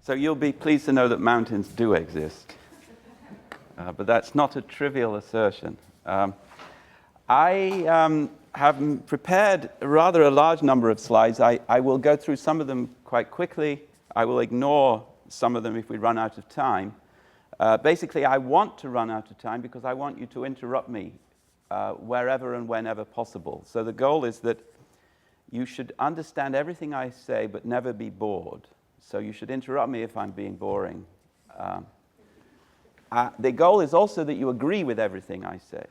So you'll be pleased to know that mountains do exist. But that's not a trivial assertion. I have prepared rather a large number of slides. I will go through some of them quite quickly. I will ignore some of them if we run out of time. Basically, I want to run out of time because I want you to interrupt me wherever and whenever possible. So the goal is that you should understand everything I say but never be bored. So you should interrupt me if I'm being boring. The goal is also that you agree with everything I say.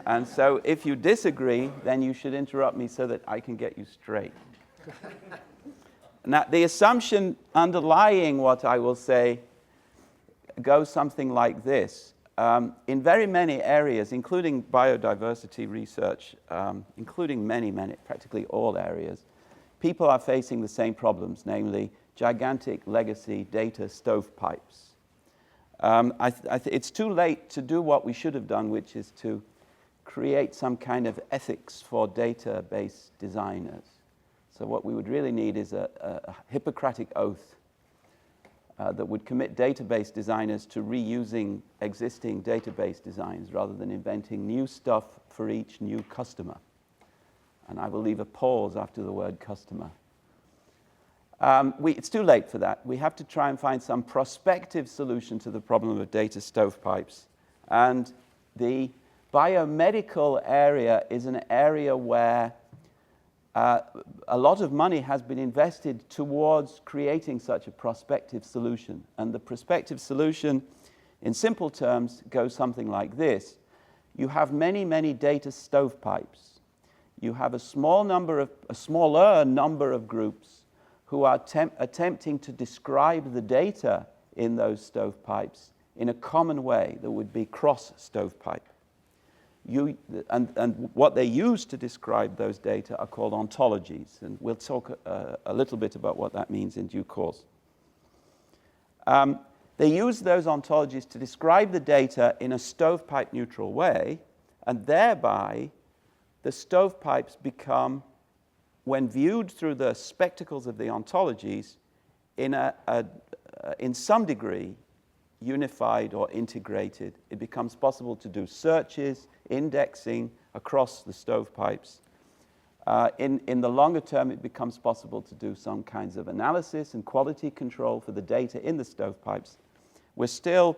And so if you disagree, then you should interrupt me so that I can get you straight. Now, the assumption underlying what I will say goes something like this. In very many areas, including biodiversity research, including many, practically all areas, people are facing the same problems, namely gigantic legacy data stovepipes. It's too late to do what we should have done, which is to create some kind of ethics for database designers. So what we would really need is a Hippocratic oath that would commit database designers to reusing existing database designs rather than inventing new stuff for each new customer. And I will leave a pause after the word customer. It's too late for that. We have to try and find some prospective solution to the problem of data stovepipes. And the biomedical area is an area where a lot of money has been invested towards creating such a prospective solution. And the prospective solution, in simple terms, goes something like this. You have many data stovepipes. You have a smaller number of groups who are attempting to describe the data in those stovepipes in a common way that would be cross-stovepipe. And what they use to describe those data are called ontologies, and we'll talk a little bit about what that means in due course. They use those ontologies to describe the data in a stovepipe-neutral way, and thereby the stovepipes become, when viewed through the spectacles of the ontologies, in some degree, unified or integrated. It becomes possible to do searches, indexing across the stovepipes. In the longer term, it becomes possible to do some kinds of analysis and quality control for the data in the stovepipes. We're still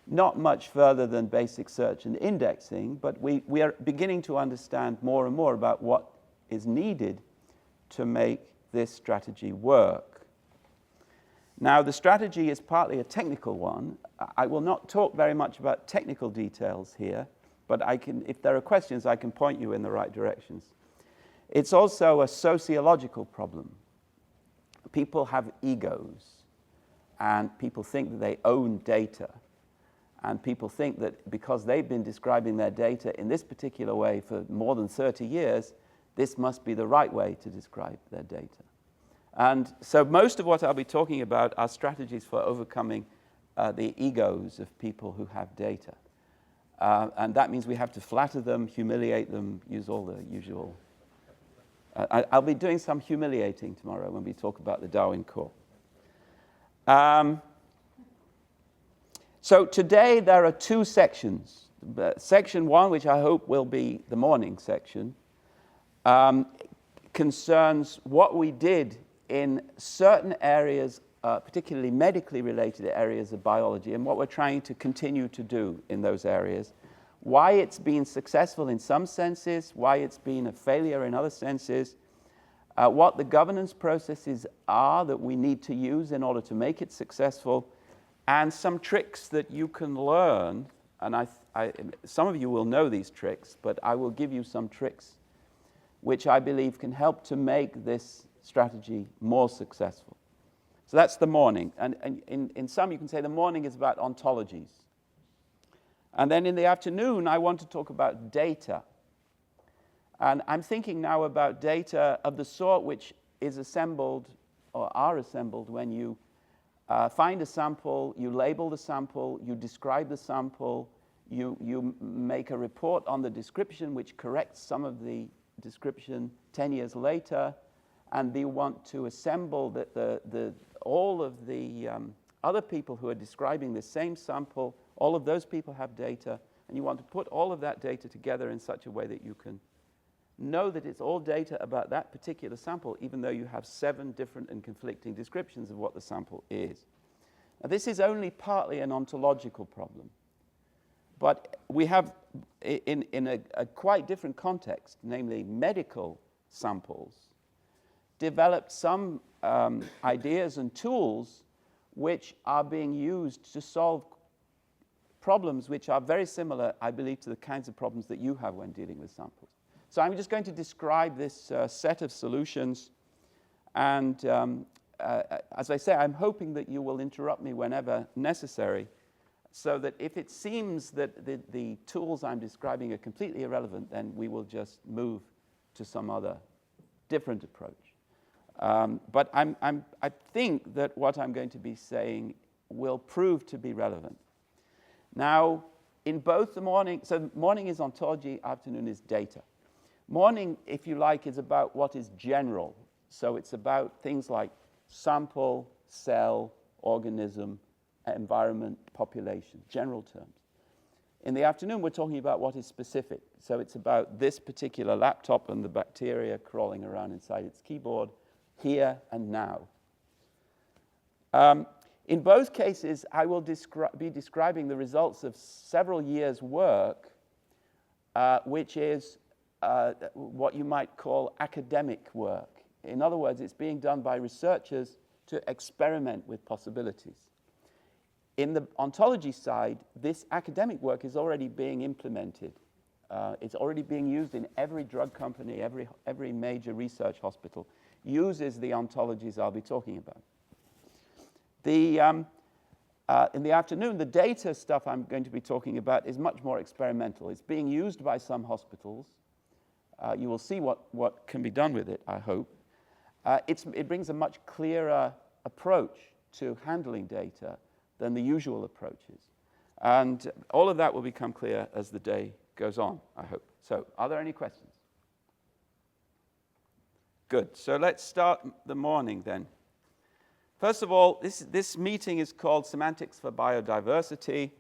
not much further than basic search and indexing, but we are beginning to understand more and more about what is needed to make this strategy work. Now, the strategy is partly a technical one. I will not talk very much about technical details here, but if there are questions, I can point you in the right directions. It's also a sociological problem. People have egos, and people think that they own data, and people think that because they've been describing their data in this particular way for more than 30 years, this must be the right way to describe their data. And so most of what I'll be talking about are strategies for overcoming the egos of people who have data. And that means we have to flatter them, humiliate them, use all the usual. I'll be doing some humiliating tomorrow when we talk about the Darwin core. So today there are two sections. Section one, which I hope will be the morning section, concerns what we did in certain areas, particularly medically related areas of biology, and what we're trying to continue to do in those areas. Why it's been successful in some senses, why it's been a failure in other senses, what the governance processes are that we need to use in order to make it successful, and some tricks that you can learn. And some of you will know these tricks, but I will give you some tricks which I believe can help to make this strategy more successful. So that's the morning. And in some, you can say the morning is about ontologies. And then in the afternoon, I want to talk about data. And I'm thinking now about data of the sort which is assembled or are assembled when you find a sample, you label the sample, you describe the sample, you make a report on the description which corrects some of the description 10 years later, and you want to assemble all of the other people who are describing the same sample, all of those people have data, and you want to put all of that data together in such a way that you can know that it's all data about that particular sample, even though you have 7 different and conflicting descriptions of what the sample is. Now, this is only partly an ontological problem, but we have, in a quite different context, namely medical samples, developed some ideas and tools which are being used to solve problems which are very similar, I believe, to the kinds of problems that you have when dealing with samples. So I'm just going to describe this set of solutions, and as I say, I'm hoping that you will interrupt me whenever necessary, so that if it seems that the tools I'm describing are completely irrelevant, then we will just move to some other different approach. But I think that what I'm going to be saying will prove to be relevant. Now, in both the morning, so morning is ontology, afternoon is data. Morning, if you like, is about what is general. So it's about things like sample, cell, organism, environment, population, general terms. In the afternoon, we're talking about what is specific. So it's about this particular laptop and the bacteria crawling around inside its keyboard, here and now. In both cases, I will be describing the results of several years' work, which is what you might call academic work. In other words, it's being done by researchers to experiment with possibilities. In the ontology side, this academic work is already being implemented. It's already being used in every drug company, every major research hospital uses the ontologies I'll be talking about. In the afternoon, the data stuff I'm going to be talking about is much more experimental. It's being used by some hospitals. You will see what can be done with it, I hope. It brings a much clearer approach to handling data than the usual approaches. And all of that will become clear as the day goes on, I hope. So, are there any questions? Good. So let's start the morning then. First of all, this meeting is called Semantics for Biodiversity.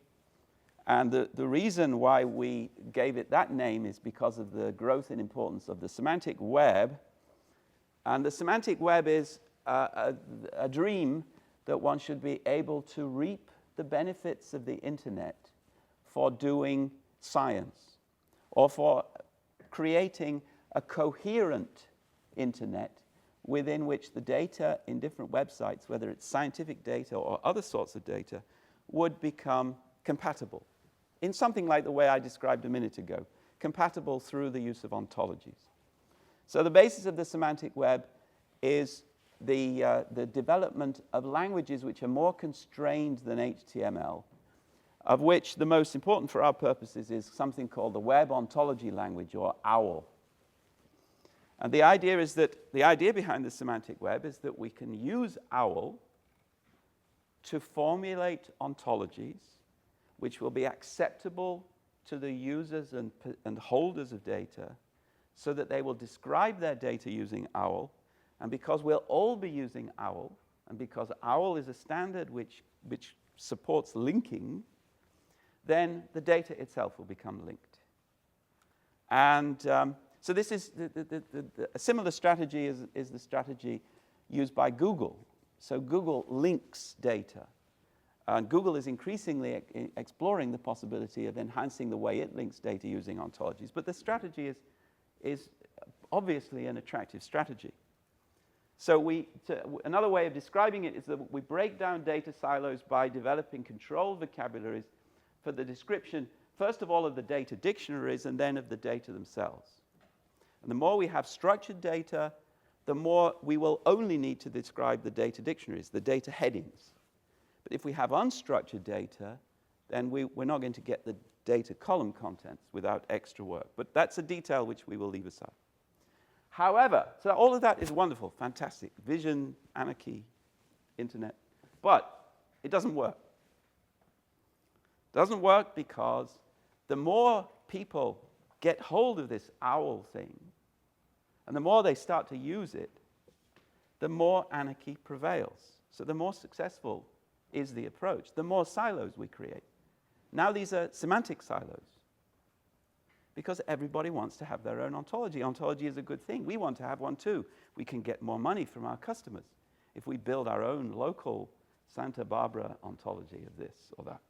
And the reason why we gave it that name is because of the growth and importance of the semantic web. And the semantic web is a dream that one should be able to reap the benefits of the internet for doing science, or for creating a coherent internet within which the data in different websites, whether it's scientific data or other sorts of data, would become compatible in something like the way I described a minute ago, compatible through the use of ontologies. So the basis of the semantic web is the development of languages which are more constrained than HTML, of which the most important for our purposes is something called the Web Ontology Language, or OWL. And the idea behind the semantic web is that we can use OWL to formulate ontologies which will be acceptable to the users and holders of data, so that they will describe their data using OWL. And because we'll all be using OWL, and because OWL is a standard which supports linking, then the data itself will become linked. And so this is a similar strategy is the strategy used by Google. So Google links data. And Google is increasingly exploring the possibility of enhancing the way it links data using ontologies. But the strategy is obviously an attractive strategy. So another way of describing it is that we break down data silos by developing controlled vocabularies for the description, first of all, of the data dictionaries, and then of the data themselves. And the more we have structured data, the more we will only need to describe the data dictionaries, the data headings. But if we have unstructured data, then we're not going to get the data column contents without extra work. But that's a detail which we will leave aside. However, so all of that is wonderful, fantastic. Vision, anarchy, internet. But it doesn't work. It doesn't work because the more people get hold of this OWL thing, and the more they start to use it, the more anarchy prevails. So the more successful is the approach, the more silos we create. Now these are semantic silos, because everybody wants to have their own ontology. Ontology is a good thing. We want to have one too. We can get more money from our customers if we build our own local Santa Barbara ontology of this or that.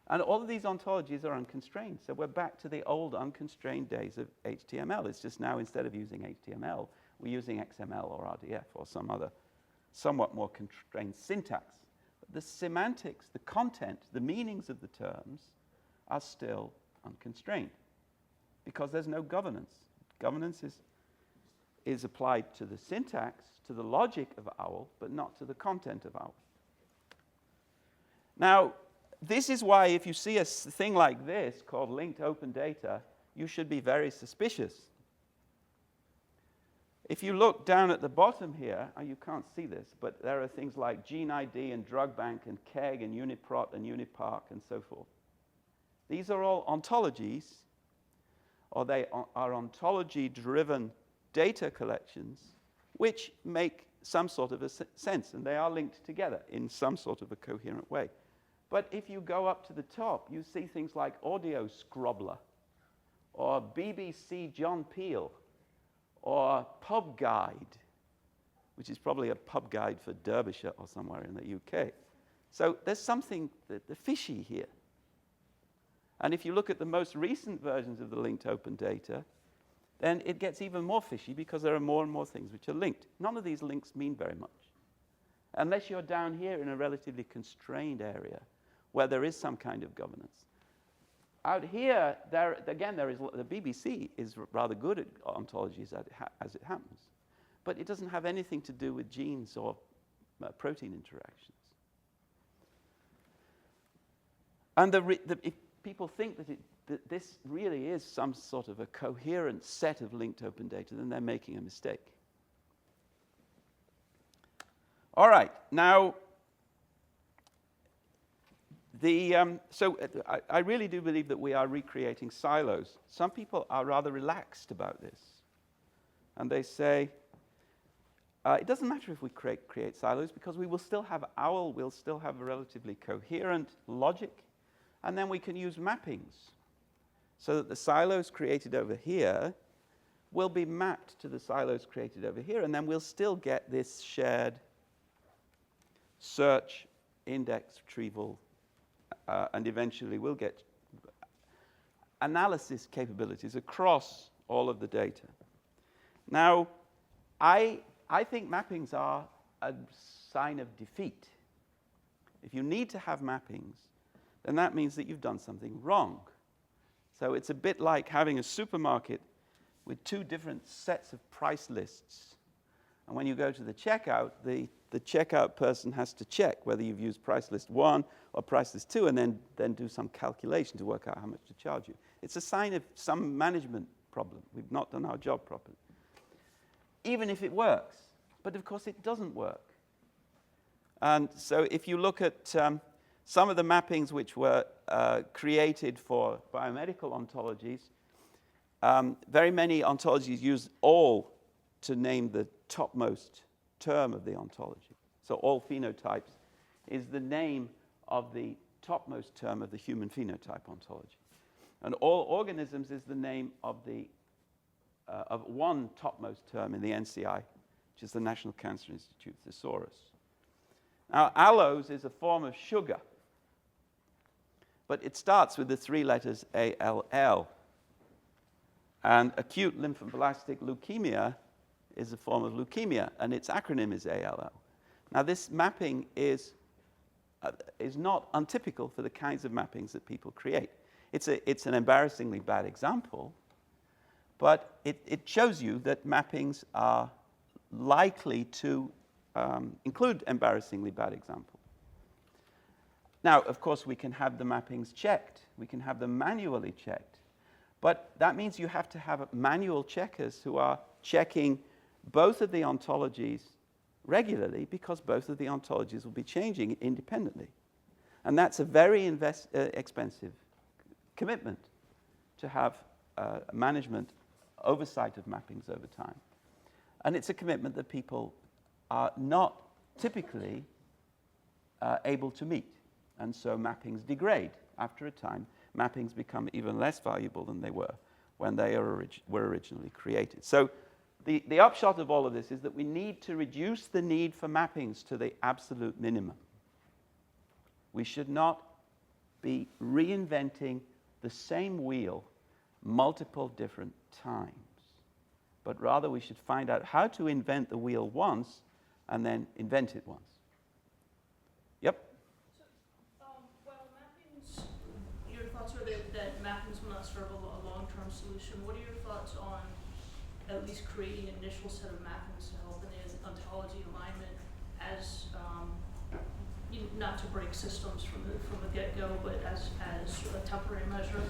And all of these ontologies are unconstrained. So we're back to the old unconstrained days of HTML. It's just now, instead of using HTML, we're using XML or RDF or some other somewhat more constrained syntax. But the semantics, the content, the meanings of the terms are still unconstrained because there's no governance. Governance is applied to the syntax, to the logic of OWL, but not to the content of OWL. Now, this is why if you see a thing like this called linked open data, you should be very suspicious. If you look down at the bottom here, you can't see this, but there are things like GeneID and DrugBank and KEGG and UniProt and UniPark and so forth. These are all ontologies, or they are ontology-driven data collections which make some sort of a sense, and they are linked together in some sort of a coherent way. But if you go up to the top, you see things like Audio Scrobbler, or BBC John Peel, or Pub Guide, which is probably a pub guide for Derbyshire or somewhere in the UK. So there's something fishy here. And if you look at the most recent versions of the linked open data, then it gets even more fishy because there are more and more things which are linked. None of these links mean very much, unless you're down here in a relatively constrained area where there is some kind of governance. Out here, again, the BBC is rather good at ontologies as it happens, but it doesn't have anything to do with genes or protein interactions. And if people think that this really is some sort of a coherent set of linked open data, then they're making a mistake. All right, now, I really do believe that we are recreating silos. Some people are rather relaxed about this. And they say, it doesn't matter if we create silos because we will still have OWL, we'll still have a relatively coherent logic, and then we can use mappings so that the silos created over here will be mapped to the silos created over here, and then we'll still get this shared search, index, retrieval, and eventually we'll get analysis capabilities across all of the data. Now, I think mappings are a sign of defeat. If you need to have mappings, then that means that you've done something wrong. So it's a bit like having a supermarket with two different sets of price lists. And when you go to the checkout, the checkout person has to check whether you've used price list 1 or price list 2 and then do some calculation to work out how much to charge you. It's a sign of some management problem. We've not done our job properly. Even if it works. But of course it doesn't work. And so if you look at some of the mappings which were created for biomedical ontologies, very many ontologies use all to name the topmost term of the ontology. So all phenotypes is the name of the topmost term of the human phenotype ontology. And all organisms is the name of one topmost term in the NCI, which is the National Cancer Institute Thesaurus. Now, allose is a form of sugar, but it starts with the three letters ALL. And acute lymphoblastic leukemia is a form of leukemia, and its acronym is ALL. Now, this mapping is not untypical for the kinds of mappings that people create. It's an embarrassingly bad example, but it shows you that mappings are likely to include embarrassingly bad examples. Now, of course, we can have the mappings checked. We can have them manually checked. But that means you have to have manual checkers who are checking both of the ontologies regularly because both of the ontologies will be changing independently. And that's a very expensive commitment to have management oversight of mappings over time. And it's a commitment that people are not typically able to meet. And so mappings degrade. After a time, mappings become even less valuable than they were when they were originally created. So the upshot of all of this is that we need to reduce the need for mappings to the absolute minimum. We should not be reinventing the same wheel multiple different times, but rather we should find out how to invent the wheel once and then invent it once. Yep? So, well, mappings, your thoughts are that mappings will not serve a long-term solution. What are your thoughts on at least creating an initial set of mappings to help in the ontology alignment as, not to break systems from the get-go, but as a temporary measure?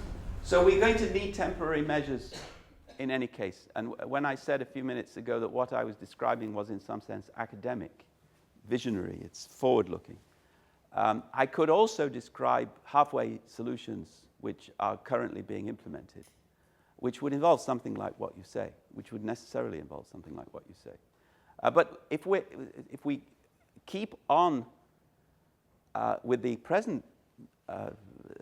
So we're going to need temporary measures in any case. And when I said a few minutes ago that what I was describing was in some sense academic, visionary, it's forward-looking, I could also describe halfway solutions which are currently being implemented, which would involve something like what you say, which would necessarily involve something like what you say. But if we keep on with the present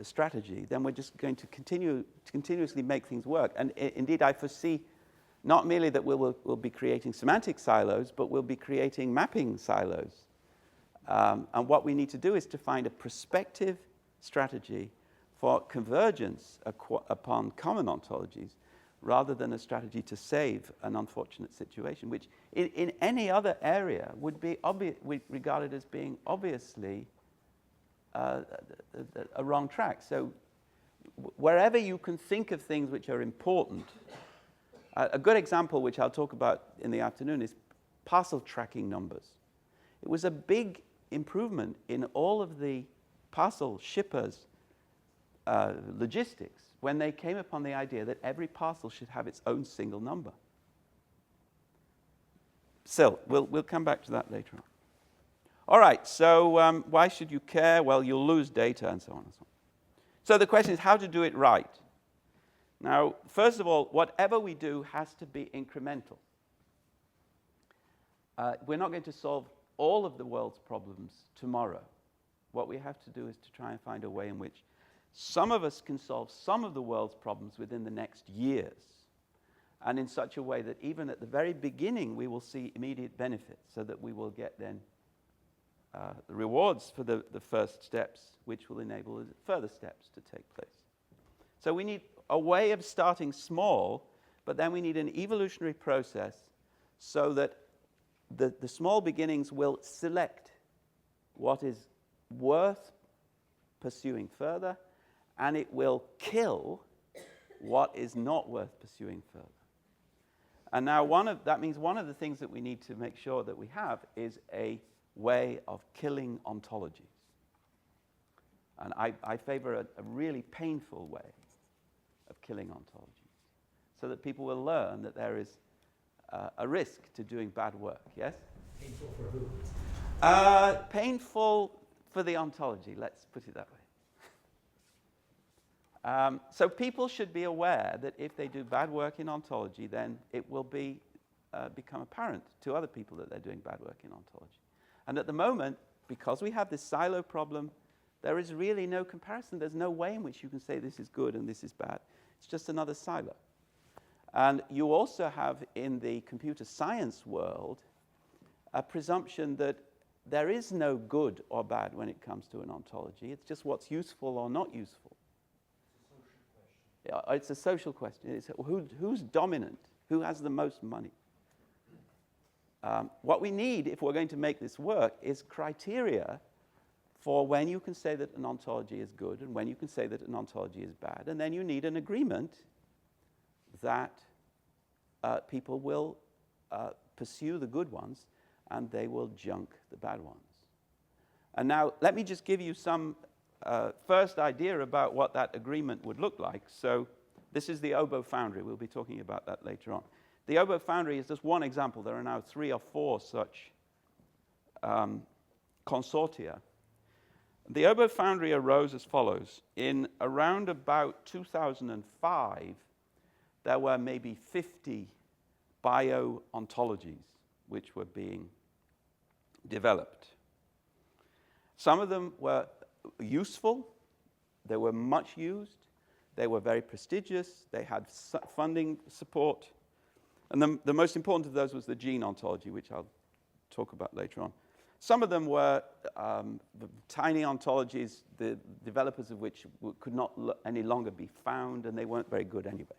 strategy, then we're just going to continuously make things work. And indeed, I foresee not merely that we'll be creating semantic silos, but we'll be creating mapping silos. And what we need to do is to find a prospective strategy for convergence upon common ontologies, rather than a strategy to save an unfortunate situation, which in any other area would be regarded as being obviously a wrong track. So wherever you can think of things which are important, a good example which I'll talk about in the afternoon is parcel tracking numbers. It was a big improvement in all of the parcel shippers' logistics when they came upon the idea that every parcel should have its own single number. Still, we'll come back to that later on. All right, so why should you care? Well, you'll lose data and so on and so on. So the question is how to do it right. Now, first of all, whatever we do has to be incremental. We're not going to solve all of the world's problems tomorrow. What we have to do is to try and find a way in which some of us can solve some of the world's problems within the next years, and in such a way that even at the very beginning we will see immediate benefits, so that we will get then the rewards for the first steps, which will enable further steps to take place. So we need a way of starting small, but then we need an evolutionary process so that the small beginnings will select what is worth pursuing further, and it will kill what is not worth pursuing further. And now that means one of the things that we need to make sure that we have is a way of killing ontologies. And I favor a really painful way of killing ontologies, so that people will learn that there is a risk to doing bad work, yes? Painful for who? Painful for the ontology, let's put it that way. So people should be aware that if they do bad work in ontology, then it will become apparent to other people that they're doing bad work in ontology. And at the moment, because we have this silo problem, there is really no comparison. There's no way in which you can say this is good and this is bad. It's just another silo. And you also have in the computer science world a presumption that there is no good or bad when it comes to an ontology. It's just what's useful or not useful. It's a social question. It's who's dominant? Who has the most money? What we need, if we're going to make this work, is criteria for when you can say that an ontology is good and when you can say that an ontology is bad. And then you need an agreement that people will pursue the good ones and they will junk the bad ones. And now, let me just give you some first idea about what that agreement would look like. So this is the Oboe Foundry. We'll be talking about that later on. The Oboe Foundry is just one example. There are now 3 or 4 such consortia. The Oboe Foundry arose as follows. In around about 2005, there were maybe 50 bio-ontologies which were being developed. Some of them were useful, they were much used, they were very prestigious, they had funding support, and the most important of those was the gene ontology, which I'll talk about later on. Some of them were tiny ontologies, the developers of which could not any longer be found, and they weren't very good anyway.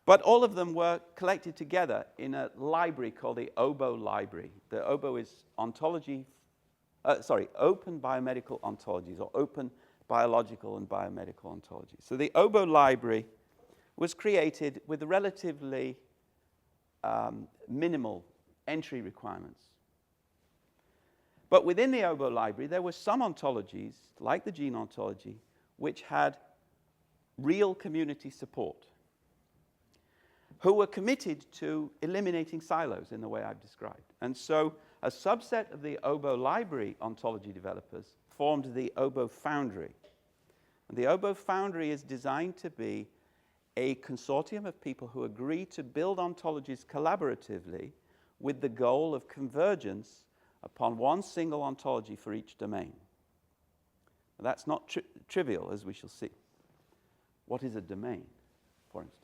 But all of them were collected together in a library called the OBO library. The OBO is open biomedical ontologies, or open biological and biomedical ontologies. So the OBO library was created with relatively minimal entry requirements. But within the OBO library, there were some ontologies, like the gene ontology, which had real community support, who were committed to eliminating silos in the way I've described. And so a subset of the OBO library ontology developers formed the OBO Foundry. And the OBO Foundry is designed to be a consortium of people who agree to build ontologies collaboratively with the goal of convergence upon one single ontology for each domain. That's not trivial, as we shall see. What is a domain, for instance?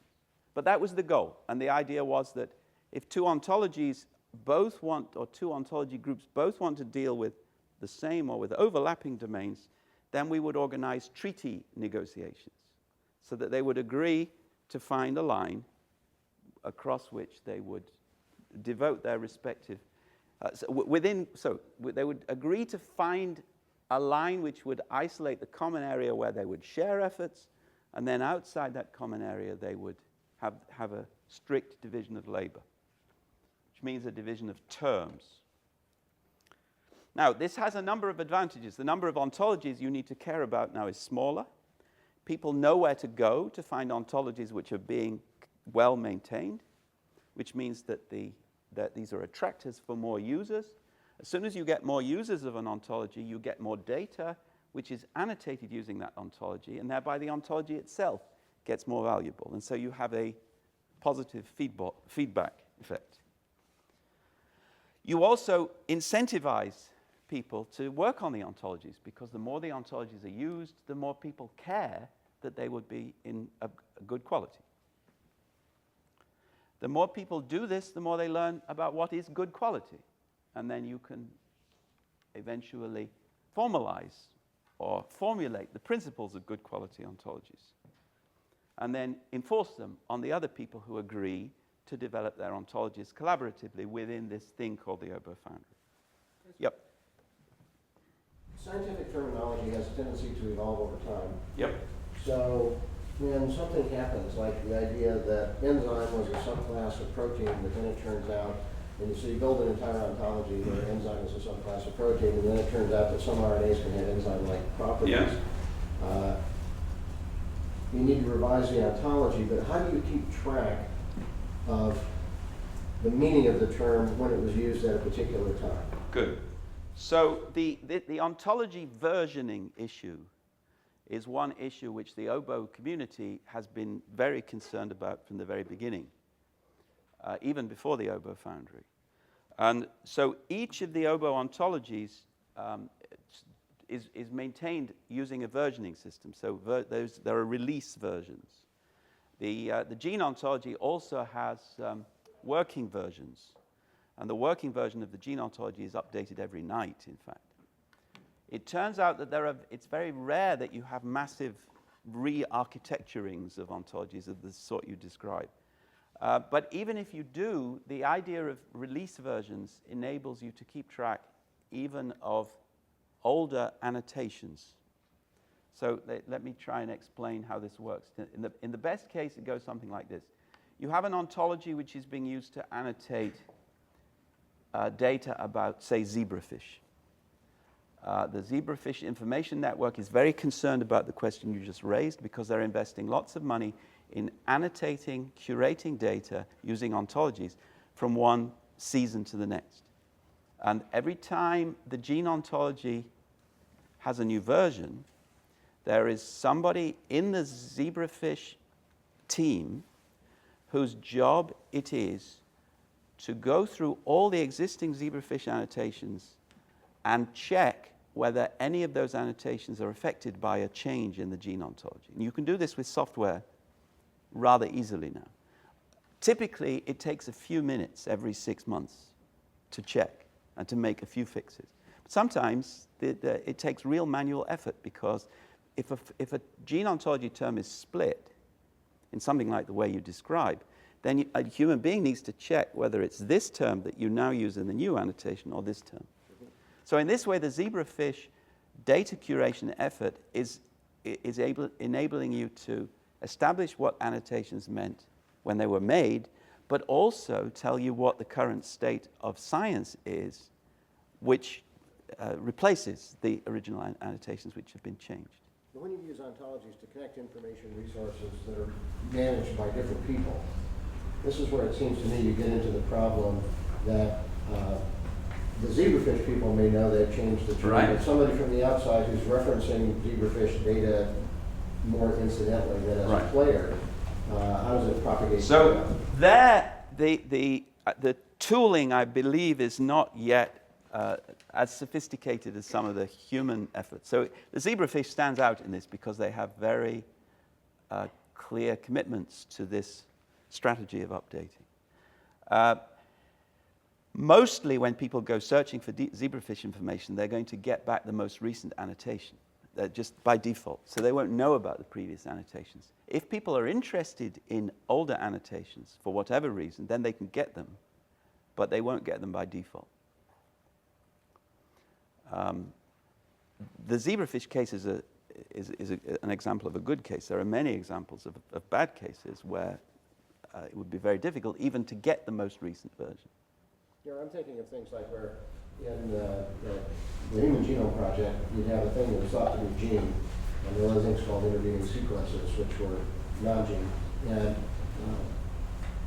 But that was the goal, and the idea was that if two ontologies both want, or two ontology groups both want to deal with the same or with overlapping domains, then we would organize treaty negotiations so that they would agree to find a line across which they would devote their respective they would agree to find a line which would isolate the common area where they would share efforts, and then outside that common area they would have a strict division of labor, which means a division of terms. Now, this has a number of advantages. The number of ontologies you need to care about now is smaller. People know where to go to find ontologies which are being well maintained, which means that these are attractors for more users. As soon as you get more users of an ontology, you get more data, which is annotated using that ontology, and thereby the ontology itself gets more valuable. And so you have a positive feedback effect. You also incentivize people to work on the ontologies, because the more the ontologies are used, the more people care that they would be in a good quality. The more people do this, the more they learn about what is good quality. And then you can eventually formalize or formulate the principles of good quality ontologies, and then enforce them on the other people who agree to develop their ontologies collaboratively within this thing called the OBO Foundry. Yep. Scientific terminology has a tendency to evolve over time. Yep. So when something happens, like the idea that enzyme was a subclass of protein, but then it turns out, and so you build an entire ontology where enzyme is a subclass of protein, and then it turns out that some RNAs can have enzyme-like properties. Yeah. You need to revise the ontology, but how do you keep track of the meaning of the term when it was used at a particular time? Good. So the ontology versioning issue is one issue which the OBO community has been very concerned about from the very beginning, even before the OBO Foundry. And so each of the OBO ontologies is maintained using a versioning system. So there are release versions. The gene ontology also has working versions. And the working version of the gene ontology is updated every night, in fact. It turns out that it's very rare that you have massive re-architecturings of ontologies of the sort you describe. But even if you do, the idea of release versions enables you to keep track even of older annotations. So let me try and explain how this works. In the best case, it goes something like this. You have an ontology which is being used to annotate data about, say, zebrafish. The Zebrafish Information Network is very concerned about the question you just raised, because they're investing lots of money in annotating, curating data using ontologies from one season to the next. And every time the gene ontology has a new version, there is somebody in the Zebrafish team whose job it is to go through all the existing zebrafish annotations and check whether any of those annotations are affected by a change in the gene ontology. And you can do this with software rather easily now. Typically, it takes a few minutes every 6 months to check and to make a few fixes. But sometimes it takes real manual effort, because if a gene ontology term is split in something like the way you describe, then a human being needs to check whether it's this term that you now use in the new annotation or this term. So in this way, the zebrafish data curation effort is enabling you to establish what annotations meant when they were made, but also tell you what the current state of science is, which replaces the original annotations which have been changed. But when you use ontologies to connect information resources that are managed by different people, this is where it seems to me you get into the problem that the zebrafish people may know they've changed the term, Right. but somebody from the outside who's referencing zebrafish data more incidentally than as Right. a player, how does it propagate? So there, the tooling, I believe, is not yet as sophisticated as some of the human efforts. So the zebrafish stands out in this because they have very clear commitments to this strategy of updating. Mostly when people go searching for zebrafish information, they're going to get back the most recent annotation, just by default. So they won't know about the previous annotations. If people are interested in older annotations for whatever reason, then they can get them, but they won't get them by default. The zebrafish case is an example of a good case. There are many examples of bad cases where it would be very difficult even to get the most recent version. Yeah, I'm thinking of things like where in the Human Genome Project, you'd have a thing that was thought to be gene, and there were other things called intervening sequences, which were non-gene. And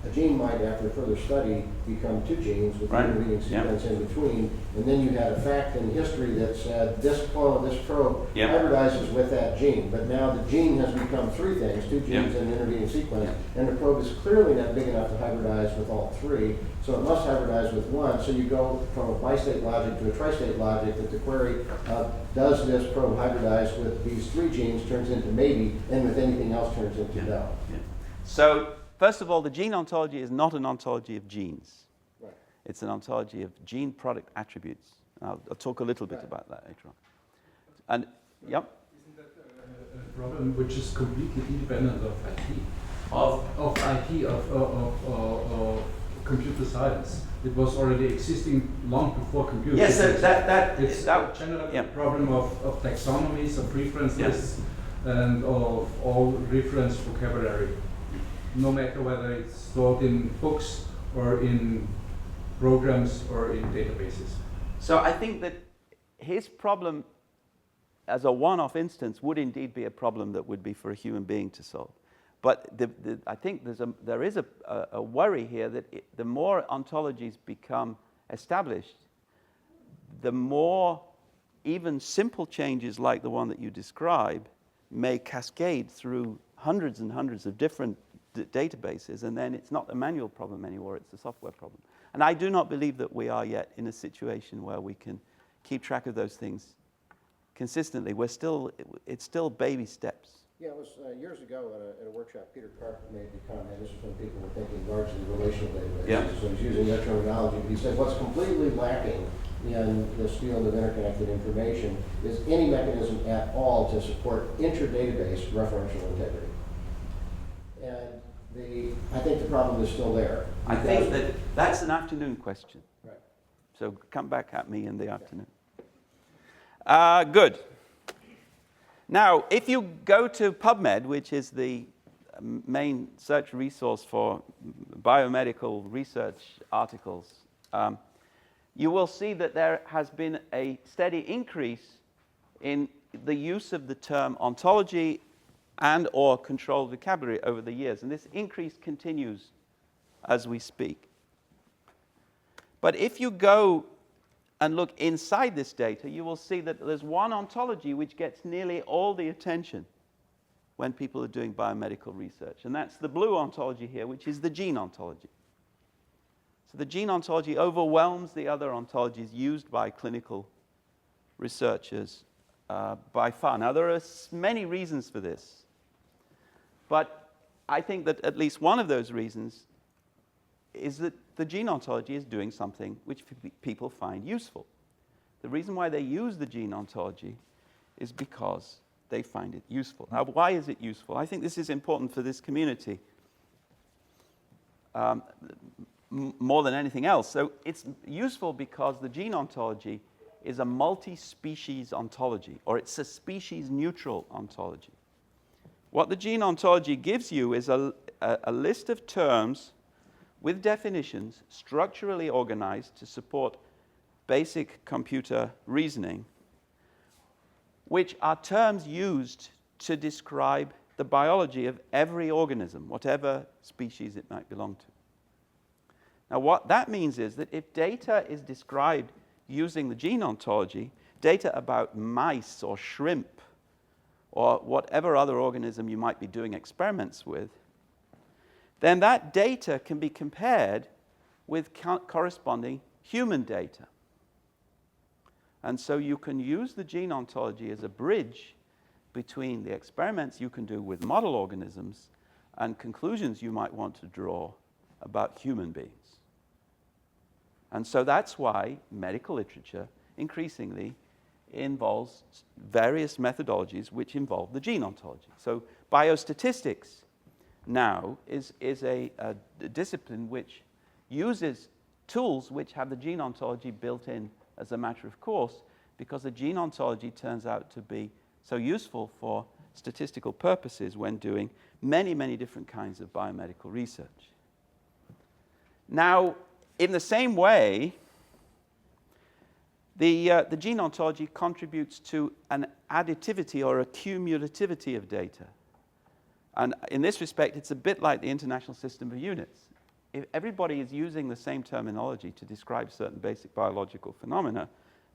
a gene might, after further study, become two genes with Right. an intervening sequence in between. And then you had a fact in history that said this clone, this probe, Yep. hybridizes with that gene. But now the gene has become three things, two genes Yep. and an intervening sequence. And the probe is clearly not big enough to hybridize with all three. So it must hybridize with one. So you go from a bi-state logic to a tri-state logic that the query, does this probe hybridize with these three genes, turns into maybe, and with anything else turns into no. Yeah. So, first of all, the gene ontology is not an ontology of genes. Right. It's an ontology of gene product attributes. I'll talk a little bit about that later on. And, yep. Isn't that a problem which is completely independent of IT? Of IT, of computer science. It was already existing long before computers. Yes, so that It's that, generally yeah. a problem of taxonomies, of reference Yeah. lists, and of all reference vocabulary. No matter whether it's stored in books or in programs or in databases. So I think that his problem as a one-off instance would indeed be a problem that would be for a human being to solve. But I think there is a worry here that the more ontologies become established, the more even simple changes like the one that you describe may cascade through hundreds and hundreds of different databases, and then it's not a manual problem anymore, it's a software problem. And I do not believe that we are yet in a situation where we can keep track of those things consistently. It's still baby steps. Yeah, it was years ago at a workshop, Peter Karp made the comment, this is when people were thinking largely relational databases, Yeah. so he's using that terminology. He said what's completely lacking in this field of interconnected information is any mechanism at all to support inter-database referential integrity. And I think the problem is still there. I think that that's an afternoon question. Right. So come back at me in the afternoon. Good. Now, if you go to PubMed, which is the main search resource for biomedical research articles, you will see that there has been a steady increase in the use of the term ontology and or controlled vocabulary over the years. And this increase continues as we speak. But if you go and look inside this data, you will see that there's one ontology which gets nearly all the attention when people are doing biomedical research. And that's the blue ontology here, which is the gene ontology. So the gene ontology overwhelms the other ontologies used by clinical researchers by far. Now, there are many reasons for this, but I think that at least one of those reasons is that the gene ontology is doing something which people find useful. The reason why they use the gene ontology is because they find it useful. Now, why is it useful? I think this is important for this community more than anything else. So it's useful because the gene ontology is a multi-species ontology, or it's a species-neutral ontology. What the gene ontology gives you is a list of terms with definitions structurally organized to support basic computer reasoning, which are terms used to describe the biology of every organism, whatever species it might belong to. Now, what that means is that if data is described using the gene ontology, data about mice or shrimp or whatever other organism you might be doing experiments with, then that data can be compared with corresponding human data. And so you can use the gene ontology as a bridge between the experiments you can do with model organisms and conclusions you might want to draw about human beings. And so that's why medical literature increasingly involves various methodologies which involve the gene ontology. So biostatistics now is a discipline which uses tools which have the gene ontology built in as a matter of course, because the gene ontology turns out to be so useful for statistical purposes when doing many, many different kinds of biomedical research. Now, in the same way, the gene ontology contributes to an additivity or a cumulativity of data. And in this respect, it's a bit like the International System of Units. If everybody is using the same terminology to describe certain basic biological phenomena,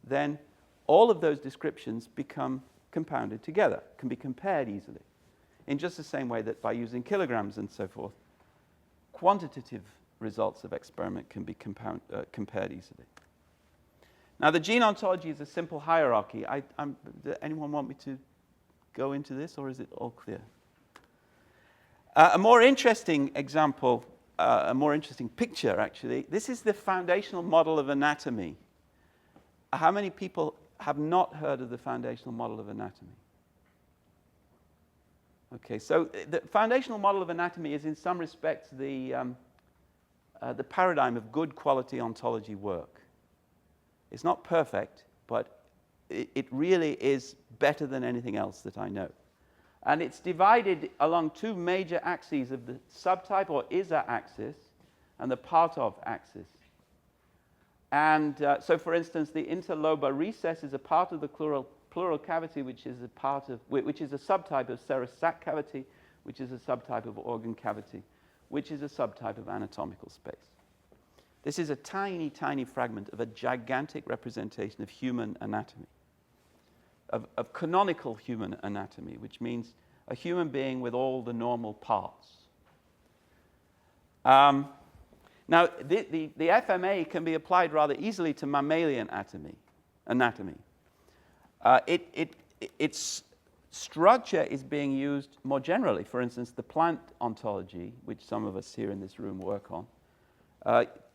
then all of those descriptions become compounded together, can be compared easily, in just the same way that by using kilograms and so forth, quantitative results of experiment can be compared easily. Now, the gene ontology is a simple hierarchy. Does anyone want me to go into this, or is it all clear? A more interesting example, a more interesting picture, actually. This is the foundational model of anatomy. How many people have not heard of the foundational model of anatomy? Okay, so the foundational model of anatomy is in some respects the paradigm of good quality ontology work. It's not perfect, but it really is better than anything else that I know. And it's divided along two major axes of the subtype or ISA axis and the part of axis. And so, for instance, the interlobar recess is a part of the pleural cavity, which is a subtype of serous sac cavity, which is a subtype of organ cavity, which is a subtype of anatomical space. This is a tiny, tiny fragment of a gigantic representation of human anatomy, of canonical human anatomy, which means a human being with all the normal parts. Now, the FMA can be applied rather easily to mammalian anatomy. Its structure is being used more generally. For instance, the plant ontology, which some of us here in this room work on,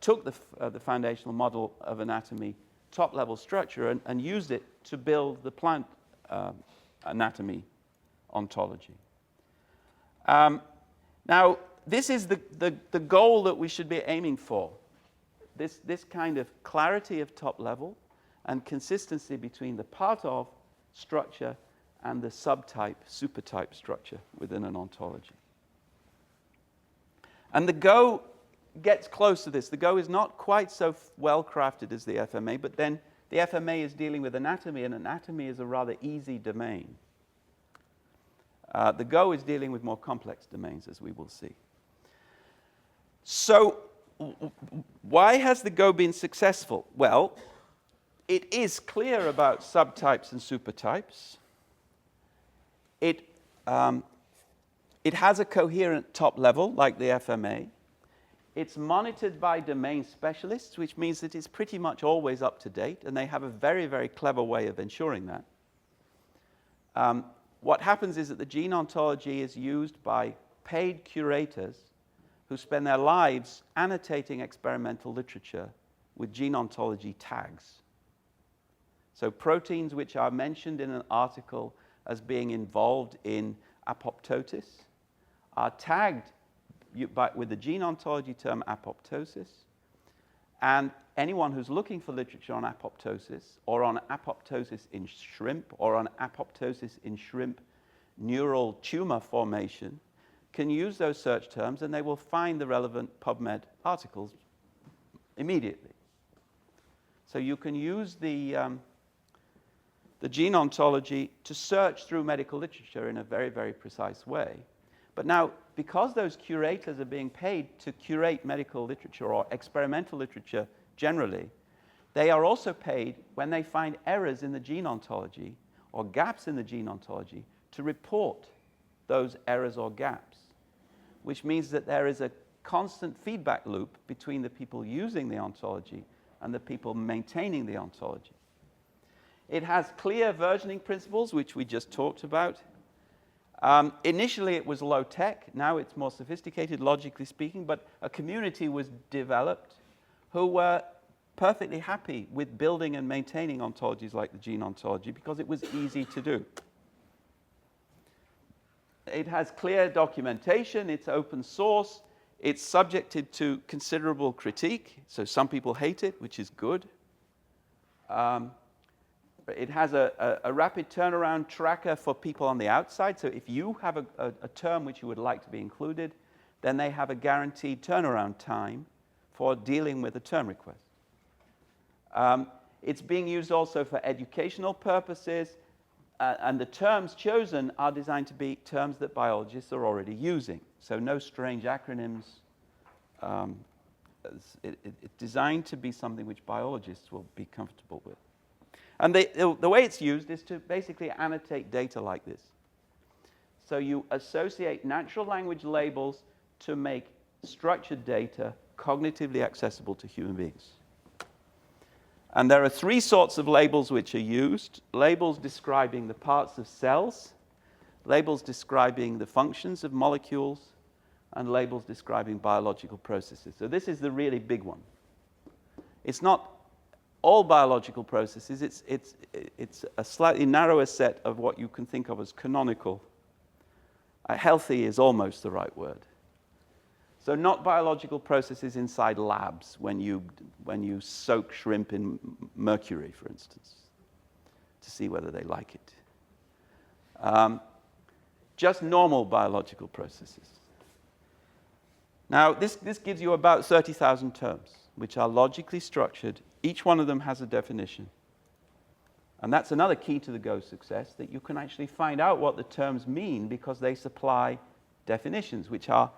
took the foundational model of anatomy, top-level structure, and used it to build the plant anatomy ontology. Now, this is the goal that we should be aiming for. This kind of clarity of top level and consistency between the part of structure and the subtype, supertype structure within an ontology. And the Go gets close to this. The Go is not quite so well crafted as the FMA, but then the FMA is dealing with anatomy, and anatomy is a rather easy domain. The Go is dealing with more complex domains, as we will see. So, why has the Go been successful? Well, it is clear about subtypes and supertypes. It has a coherent top level, like the FMA. It's monitored by domain specialists, which means that it's pretty much always up to date, and they have a very, very clever way of ensuring that. What happens is that the gene ontology is used by paid curators who spend their lives annotating experimental literature with gene ontology tags. So proteins which are mentioned in an article as being involved in apoptosis are tagged with the gene ontology term apoptosis, and anyone who's looking for literature on apoptosis or on apoptosis in shrimp or on apoptosis in shrimp neural tumor formation can use those search terms, and they will find the relevant PubMed articles immediately. So you can use the gene ontology to search through medical literature in a very, very precise way. But now, because those curators are being paid to curate medical literature or experimental literature generally, they are also paid when they find errors in the gene ontology or gaps in the gene ontology to report those errors or gaps, which means that there is a constant feedback loop between the people using the ontology and the people maintaining the ontology. It has clear versioning principles, which we just talked about. Initially, it was low-tech. Now it's more sophisticated, logically speaking, but a community was developed who were perfectly happy with building and maintaining ontologies like the gene ontology because it was easy to do. It has clear documentation. It's open source. It's subjected to considerable critique, so some people hate it, which is good. It has a rapid turnaround tracker for people on the outside. So if you have a term which you would like to be included, then they have a guaranteed turnaround time for dealing with a term request. It's being used also for educational purposes, and the terms chosen are designed to be terms that biologists are already using. So no strange acronyms. It's designed to be something which biologists will be comfortable with. And the way it's used is to basically annotate data like this. So you associate natural language labels to make structured data cognitively accessible to human beings. And there are three sorts of labels which are used: labels describing the parts of cells, labels describing the functions of molecules, and labels describing biological processes. So this is the really big one. It's not all biological processes. It's a slightly narrower set of what you can think of as canonical. Healthy is almost the right word. So not biological processes inside labs when you soak shrimp in mercury, for instance, to see whether they like it. Just normal biological processes. Now, this gives you about 30,000 terms, which are logically structured. Each one of them has a definition. And that's another key to the Go success, that you can actually find out what the terms mean because they supply definitions, which are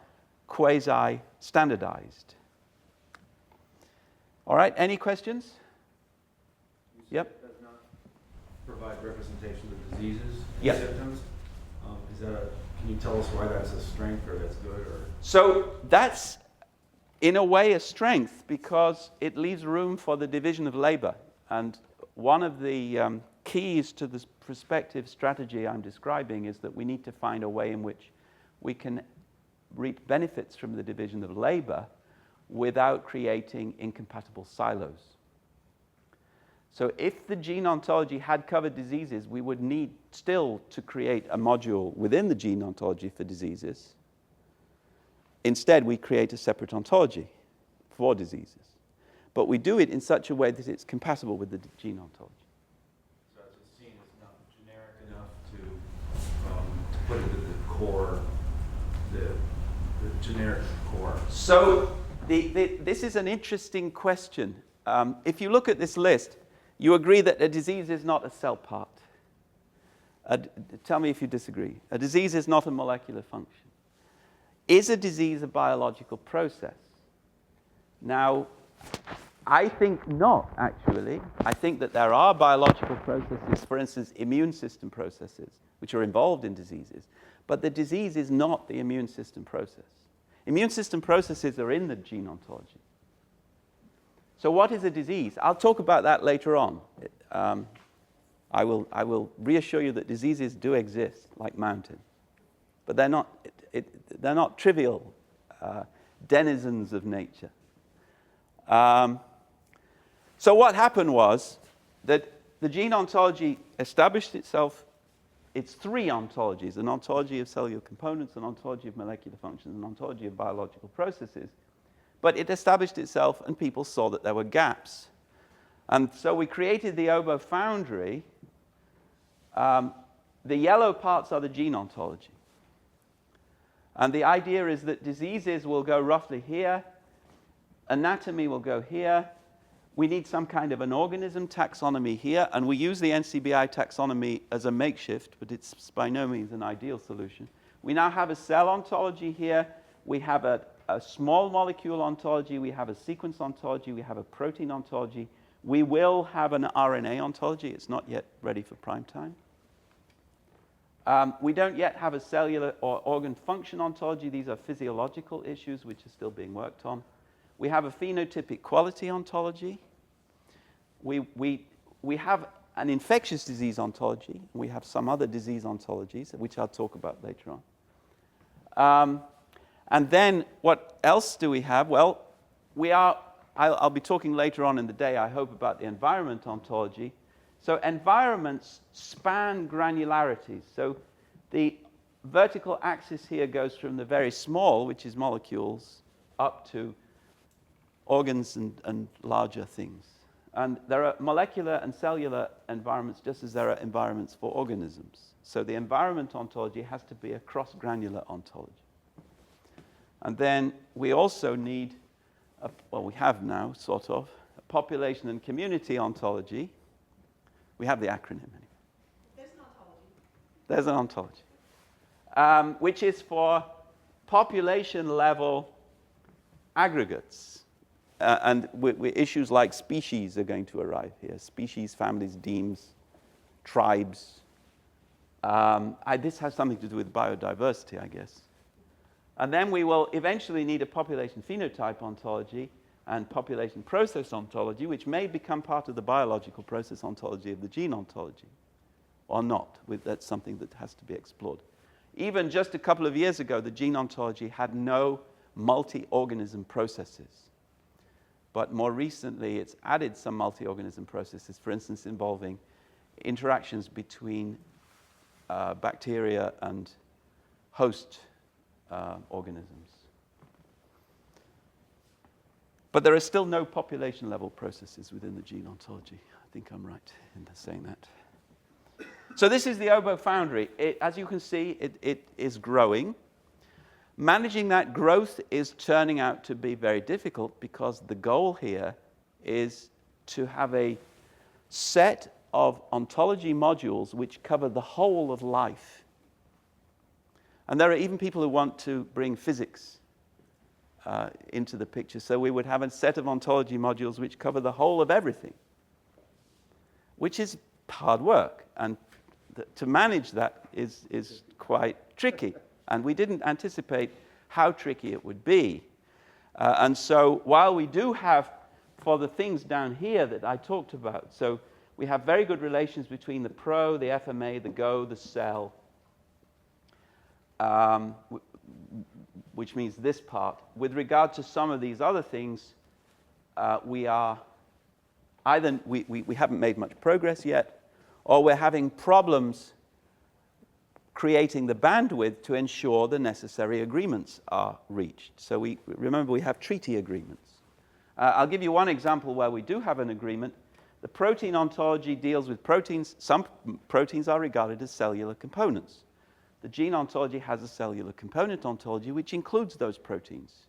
quasi-standardized. All right, any questions? Yep. It does not provide representation of diseases and Yep. symptoms. Can you tell us why that's a strength or that's good? Or? So that's, in a way, a strength because it leaves room for the division of labor. And one of the keys to this prospective strategy I'm describing is that we need to find a way in which we can reap benefits from the division of labor without creating incompatible silos. So if the gene ontology had covered diseases, we would need still to create a module within the gene ontology for diseases. Instead, we create a separate ontology for diseases. But we do it in such a way that it's compatible with the gene ontology. So it's seen as not generic enough to put it at the core, the generic core. So this is an interesting question. If you look at this list, you agree that a disease is not a cell part. Tell me if you disagree. A disease is not a molecular function. Is a disease a biological process? Now, I think not, actually. I think that there are biological processes, for instance, immune system processes, which are involved in diseases. But the disease is not the immune system process. Immune system processes are in the gene ontology. So what is a disease? I'll talk about that later on. I will reassure you that diseases do exist, like mountains. But they're not trivial denizens of nature. So what happened was that the gene ontology established itself. It's three ontologies: an ontology of cellular components, an ontology of molecular functions, an ontology of biological processes. But it established itself, and people saw that there were gaps. And so we created the OBO foundry. The yellow parts are the gene ontology. And the idea is that diseases will go roughly here, anatomy will go here. We need some kind of an organism taxonomy here, and we use the NCBI taxonomy as a makeshift, but it's by no means an ideal solution. We now have a cell ontology here. We have a small molecule ontology. We have a sequence ontology. We have a protein ontology. We will have an RNA ontology. It's not yet ready for prime time. We don't yet have a cellular or organ function ontology. These are physiological issues which are still being worked on. We have a phenotypic quality ontology. We have an infectious disease ontology. We have some other disease ontologies, which I'll talk about later on. And then what else do we have? Well, I'll be talking later on in the day, I hope, about the environment ontology. So environments span granularities. So the vertical axis here goes from the very small, which is molecules, up to organs and larger things. And there are molecular and cellular environments just as there are environments for organisms. So the environment ontology has to be a cross-granular ontology. And then we also need, we have now, sort of, a population and community ontology. We have the acronym anyway. There's an ontology. There's an ontology, which is for population-level aggregates. And issues like species are going to arrive here. Species, families, demes, tribes. This has something to do with biodiversity, I guess. And then we will eventually need a population phenotype ontology and population process ontology, which may become part of the biological process ontology of the gene ontology, or not. That's something that has to be explored. Even just a couple of years ago, the gene ontology had no multi-organism processes. But more recently, it's added some multi-organism processes, for instance, involving interactions between bacteria and host organisms. But there are still no population-level processes within the gene ontology. I think I'm right in saying that. So this is the OBO foundry. As you can see, it is growing. Managing that growth is turning out to be very difficult because the goal here is to have a set of ontology modules which cover the whole of life. And there are even people who want to bring physics into the picture. So we would have a set of ontology modules which cover the whole of everything, which is hard work. And to manage that is quite tricky. And we didn't anticipate how tricky it would be. And so while we do have, for the things down here that I talked about, so we have very good relations between the pro, the FMA, the GO, the cell, which means this part. With regard to some of these other things, we are either we haven't made much progress yet, or we're having problems creating the bandwidth to ensure the necessary agreements are reached. So remember, we have treaty agreements. I'll give you one example where we do have an agreement. The protein ontology deals with proteins. Some proteins are regarded as cellular components. The gene ontology has a cellular component ontology which includes those proteins.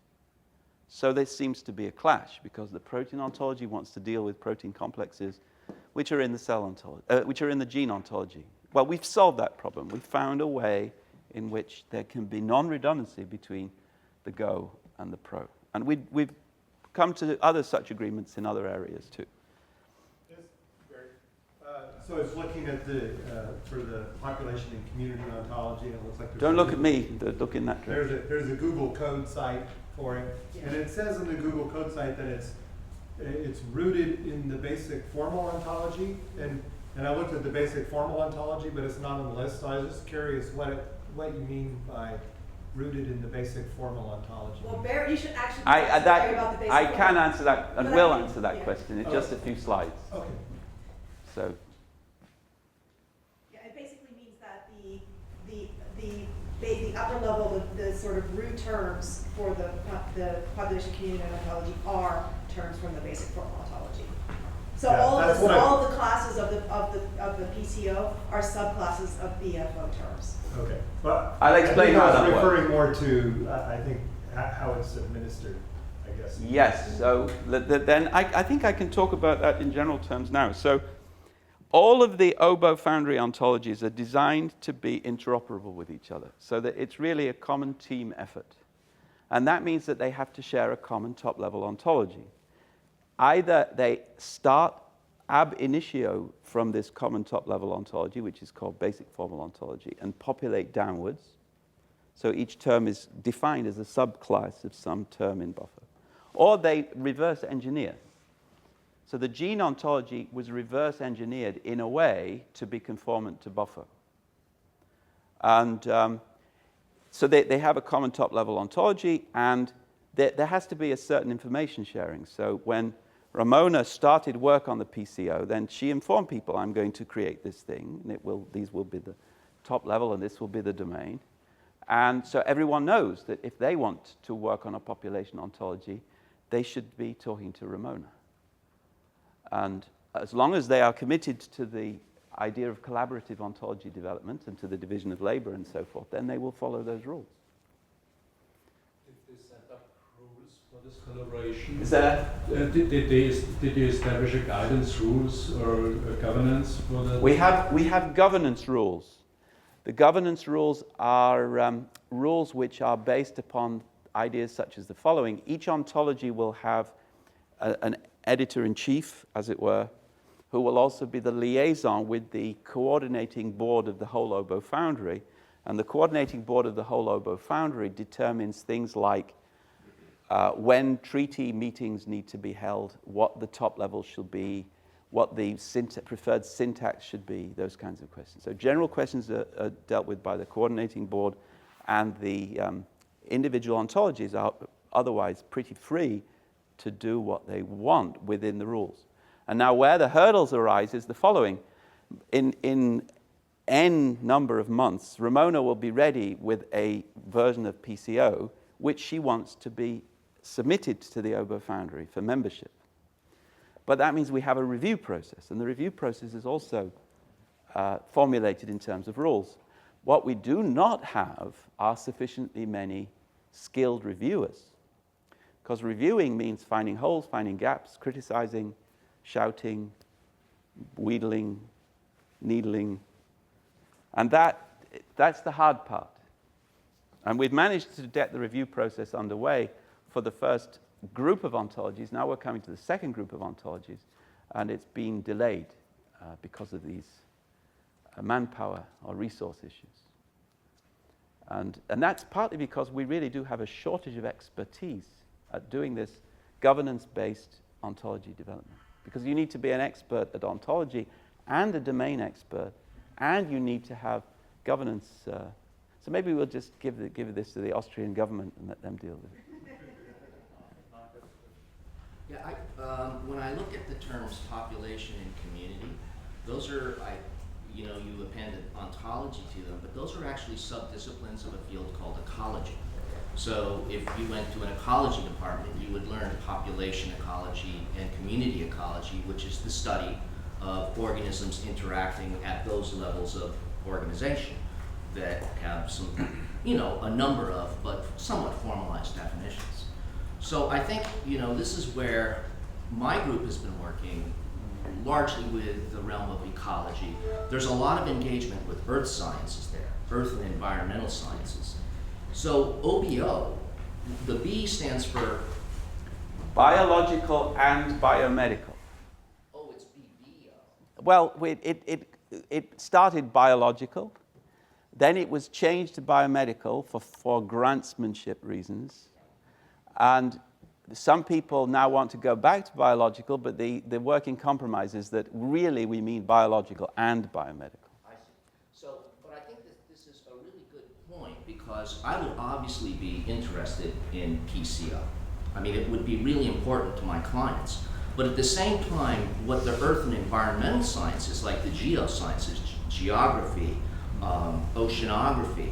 So there seems to be a clash because the protein ontology wants to deal with protein complexes which are in the cell ontology, which are in the gene ontology. Well, we've solved that problem. We've found a way in which there can be non-redundancy between the GO and the pro. And we've come to other such agreements in other areas too. Just very So it's looking at the, for the population and community ontology, and it looks like there's... Don't look at me, look in that direction. There's a Google code site for it, and it says in the Google code site that it's rooted in the basic formal ontology, and I looked at the basic formal ontology, but it's not on the list, so I was just curious what you mean by rooted in the basic formal ontology. Well, Barry, you should actually I about the basic I form. can answer that, and But will I think- answer that yeah. question in just a few slides. Okay. So, Yeah, it basically means that the upper level, the sort of root terms for the population community ontology are terms from the basic formal ontology. So Yeah, all that's of what I- all the classes of the PCO are subclasses of BFO terms. Okay. But I'll explain how that I think I was works. referring more to, I think, how it's administered, I guess. yes, so then I think I can talk about that in general terms now. So, all of the oboe foundry ontologies are designed to be interoperable with each other, so that it's really a common team effort. And that means that they have to share a common top-level ontology. Either they start ab initio from this common top-level ontology, which is called basic formal ontology, and populate downwards. So each term is defined as a subclass of some term in buffer. Or they reverse engineer. So the gene ontology was reverse engineered in a way to be conformant to buffer. And so they have a common top-level ontology, and there has to be a certain information sharing. So when Ramona started work on the PCO, then she informed people, I'm going to create this thing, and these will be the top level, and this will be the domain. And so everyone knows that if they want to work on a population ontology, they should be talking to Ramona. And as long as they are committed to the idea of collaborative ontology development and to the division of labor and so forth, then they will follow those rules. Did they set up rules for this collaboration? Is there? Did you establish a guidance rules or a governance for that? We have governance rules. The governance rules are rules which are based upon ideas such as the following. Each ontology will have an editor-in-chief, as it were, who will also be the liaison with the coordinating board of the whole oboe foundry. And the coordinating board of the whole oboe foundry determines things like when treaty meetings need to be held, what the top level should be, what the preferred syntax should be, those kinds of questions. So general questions are dealt with by the coordinating board, and the individual ontologies are otherwise pretty free to do what they want within the rules. And now where the hurdles arise is the following. In N number of months, Ramona will be ready with a version of PCO which she wants to be submitted to the oboe foundry for membership. But that means we have a review process, and the review process is also formulated in terms of rules. What we do not have are sufficiently many skilled reviewers, because reviewing means finding holes, finding gaps, criticizing, shouting, wheedling, needling, and that's the hard part. And we've managed to get the review process underway for the first group of ontologies. Now we're coming to the second group of ontologies, and it's been delayed because of these manpower or resource issues. And that's partly because we really do have a shortage of expertise at doing this governance-based ontology development. Because you need to be an expert at ontology and a domain expert, and you need to have governance. So maybe we'll just give this to the Austrian government and let them deal with it. Yeah, when I look at the terms population and community, those are, you appended ontology to them, but those are actually subdisciplines of a field called ecology. So if you went to an ecology department, you would learn population ecology and community ecology, which is the study of organisms interacting at those levels of organization that have some, a number of, but somewhat formalized definitions. So I think, this is where my group has been working largely with the realm of ecology. There's a lot of engagement with earth sciences there, earth and environmental sciences. So OBO, the B stands for? Biological and biomedical. Oh, it's BBO. well, it started biological, then it was changed to biomedical for grantsmanship reasons, and some people now want to go back to biological, but the working compromise is that really we mean biological and biomedical. I see. So, but I think that this is a really good point, because I would obviously be interested in PCO. I mean, it would be really important to my clients. But at the same time, what the earth and environmental sciences, like the geosciences, geography, oceanography,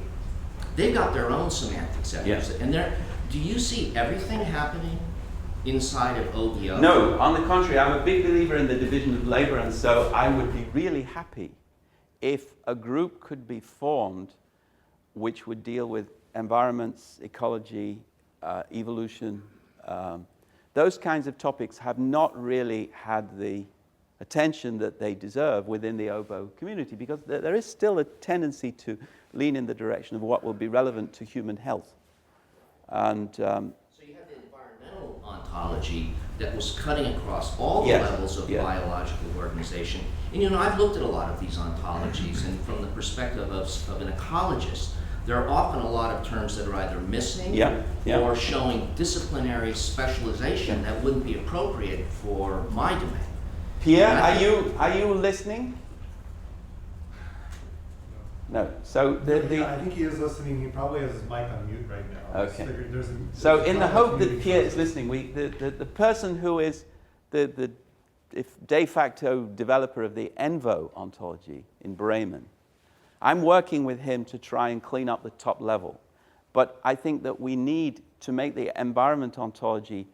they've got their own semantic sectors. Yeah. And do you see everything happening inside of OBO? No, on the contrary, I'm a big believer in the division of labor, and so I would be really happy if a group could be formed which would deal with environments, ecology, evolution. Those kinds of topics have not really had the attention that they deserve within the OBO community, because there is still a tendency to lean in the direction of what will be relevant to human health. And So you have the environmental ontology that was cutting across all the Yes, levels of yeah. biological organization. And you know, I've looked at a lot of these ontologies, and from the perspective of an ecologist, there are often a lot of terms that are either missing Yeah, yeah. or showing disciplinary specialization that wouldn't be appropriate for my domain. Pierre, And I are you listening? No. So Yeah, I think he is listening. He probably has his mic on mute right now. I just Okay. figured there's So there's a in the problem hope that communicating Pierre is process. listening, the person who is the de facto developer of the ENVO ontology in Bremen, I'm working with him to try and clean up the top level. But I think that we need to make the environment ontology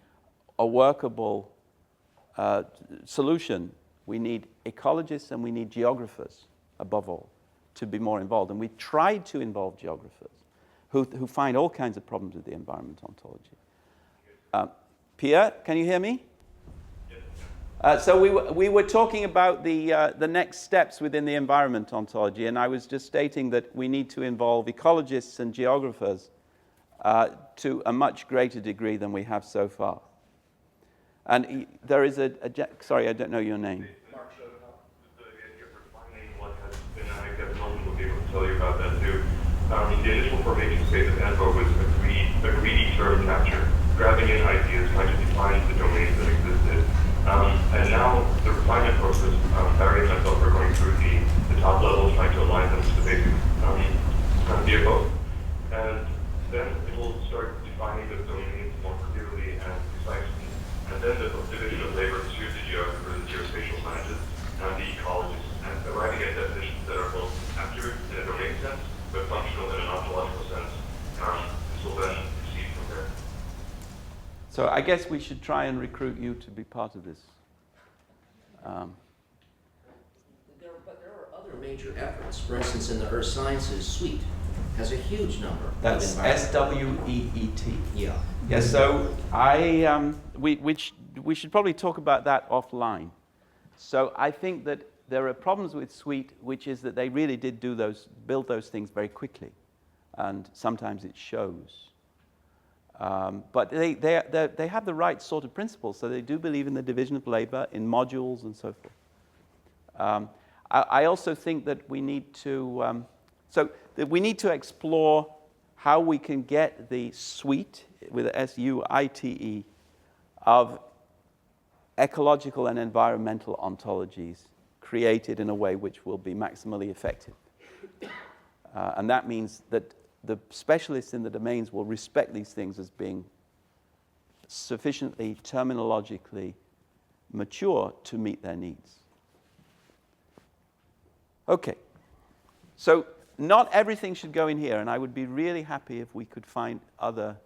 a workable solution. We need ecologists and we need geographers, above all, to be more involved. And we tried to involve geographers who find all kinds of problems with the environment ontology. Pierre, can you hear me? So we were talking about the next steps within the environment ontology, and I was just stating that we need to involve ecologists and geographers to a much greater degree than we have so far. And there is sorry, I don't know your name. Mark the idea for finding what has been, I guess Melvin will be able to tell you about that too. The initial formation phase of ENVO was a greedy term capture, grabbing in ideas, trying to define the domains that existed. And now the refinement process, Barry and myself are going through the top levels, trying to align them to the basic VFO. And then it will start defining the domains more clearly and precisely. And then the division of labor to the geographers, the geospatial scientists, and the ecologists, and arriving at definitions that are both accurate in a domain sense, but functional in an ontological sense. This will then proceed from there. So I guess we should try and recruit you to be part of this. But there are other major efforts. For instance, in the Earth Sciences suite has a huge number That's of environmental. SWEET. Yeah. Yeah, so we should probably talk about that offline. So I think that there are problems with Suite, which is that they really did build those things very quickly, and sometimes it shows. But they have the right sort of principles, so they do believe in the division of labor, in modules, and so forth. I also think that we need to explore how we can get the suite, with a SUITE, of ecological and environmental ontologies created in a way which will be maximally effective. And that means that the specialists in the domains will respect these things as being sufficiently terminologically mature to meet their needs. Okay, so not everything should go in here, and I would be really happy if we could find other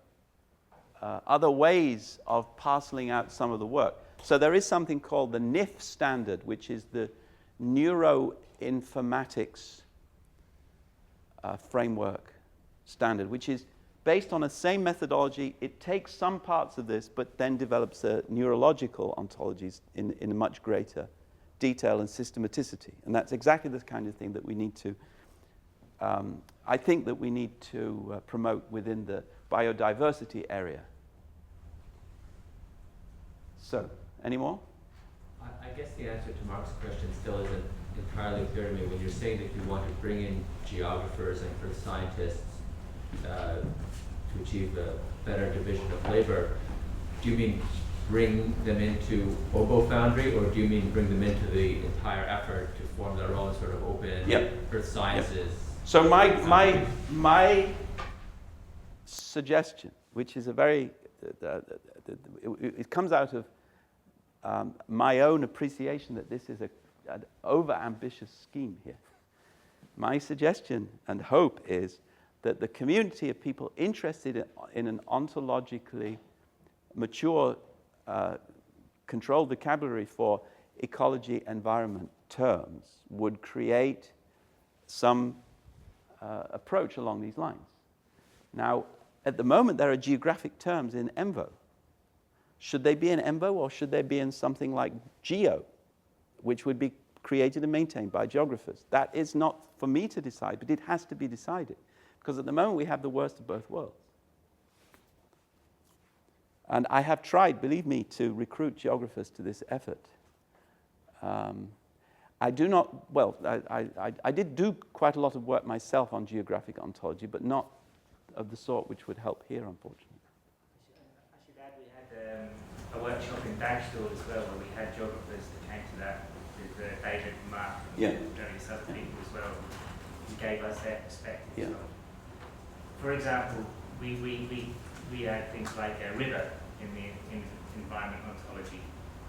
ways of parceling out some of the work. So there is something called the NIF standard, which is the Neuroinformatics Framework standard, which is based on the same methodology. It takes some parts of this, but then develops neurological ontologies in a much greater detail and systematicity. And that's exactly the kind of thing that we need to, I think that we need to promote within the biodiversity area. So, any more? I I guess the answer to Mark's question still isn't entirely clear to me. When you're saying that you want to bring in geographers and earth scientists to achieve a better division of labor, do you mean bring them into Obo Foundry, or do you mean bring them into the entire effort to form their own sort of open earth sciences? Yep. So my suggestion, which is a very, it comes out of my own appreciation that this is an over-ambitious scheme here. My suggestion and hope is that the community of people interested in an ontologically mature, controlled vocabulary for ecology, environment terms would create some approach along these lines. Now, at the moment, there are geographic terms in ENVO. Should they be in ENVO, or should they be in something like GEO, which would be created and maintained by geographers? That is not for me to decide, but it has to be decided. Because at the moment, we have the worst of both worlds. And I have tried, believe me, to recruit geographers to this effort. I do not, well, I did do quite a lot of work myself on geographic ontology, but not of the sort which would help here, unfortunately. I should add, we had a workshop in Dagstall as well, where we had geographers that came to that with David and Mark and various other people as well, who gave us their perspective. Yeah. For example, we had things like a river in environment ontology.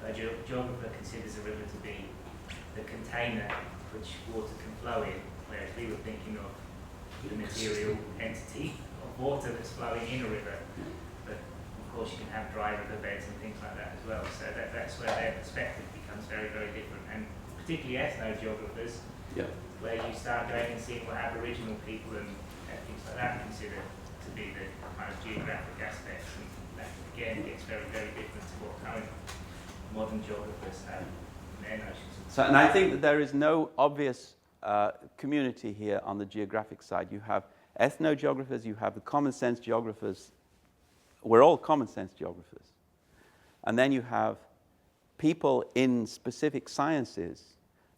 A geographer considers a river to be the container which water can flow in, whereas we were thinking of the material entity of water that's flowing in a river. But of course you can have dry river beds and things like that as well. So that's where their perspective becomes very, very different. And particularly ethno-geographers, where you start going and seeing what Aboriginal people and things like that consider to be the kind of geographic aspects, and that again gets very, very different to what current modern geographers have in their notions. So, and I think that there is no obvious community here on the geographic side. You have ethno-geographers, you have the common sense geographers. We're all common sense geographers. And then you have people in specific sciences,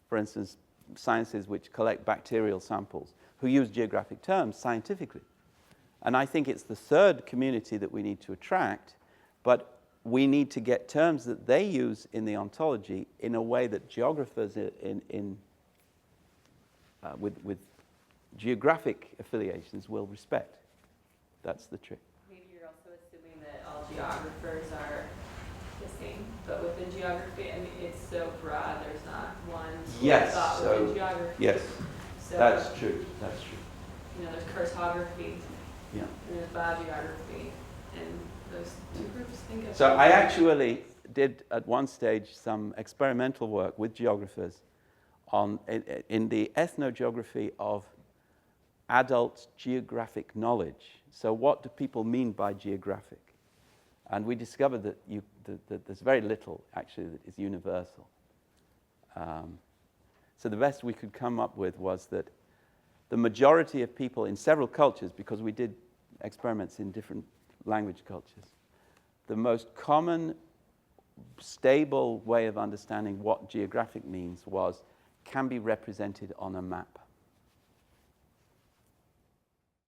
for instance, sciences which collect bacterial samples, who use geographic terms scientifically. And I think it's the third community that we need to attract, but we need to get terms that they use in the ontology in a way that geographers with geographic affiliations will respect. That's the trick. Maybe you're also assuming that all geographers are the same, but within geography, I mean, it's so broad, there's not one thought within geography. Yes, so, that's true, that's true. You know, there's cartography, and there's biogeography, and those two groups think of. So I actually did at one stage some experimental work with geographers on in the ethnogeography of adult geographic knowledge. So what do people mean by geographic? And we discovered that, that there's very little actually that is universal. So the best we could come up with was that the majority of people in several cultures, because we did experiments in different language cultures, the most common, stable way of understanding what geographic means can be represented on a map.